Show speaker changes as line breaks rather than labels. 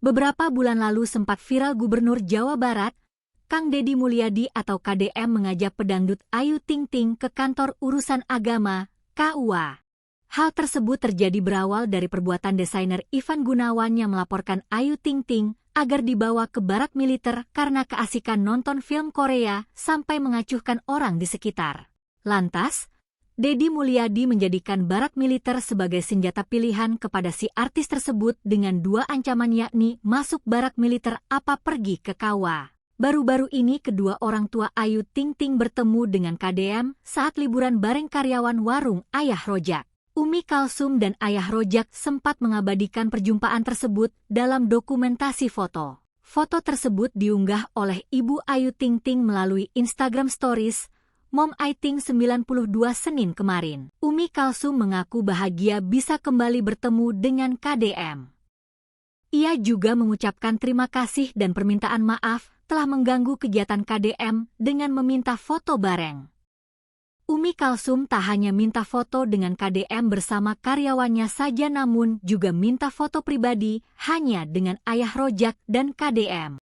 Beberapa bulan lalu sempat viral Gubernur Jawa Barat, Kang Deddy Mulyadi atau KDM mengajak pedangdut Ayu Ting Ting ke kantor urusan agama, KUA. Hal tersebut terjadi berawal dari perbuatan desainer Ivan Gunawan yang melaporkan Ayu Ting Ting agar dibawa ke barak militer karena keasikan nonton film Korea sampai mengacuhkan orang di sekitar. Lantas, Deddy Mulyadi menjadikan barak militer sebagai senjata pilihan kepada si artis tersebut dengan dua ancaman, yakni masuk barak militer apa pergi ke KUA. Baru-baru ini kedua orang tua Ayu Ting Ting bertemu dengan KDM saat liburan bareng karyawan warung Ayah Rojak. Umi Kalsum dan Ayah Rojak sempat mengabadikan perjumpaan tersebut dalam dokumentasi foto. Foto tersebut diunggah oleh Ibu Ayu Ting Ting melalui Instagram Stories Mom Aiting 92 Senin kemarin. Umi Kalsum mengaku bahagia bisa kembali bertemu dengan KDM. Ia juga mengucapkan terima kasih dan permintaan maaf telah mengganggu kegiatan KDM dengan meminta foto bareng. Umi Kalsum tak hanya minta foto dengan KDM bersama karyawannya saja namun juga minta foto pribadi hanya dengan Ayah Rojak dan KDM.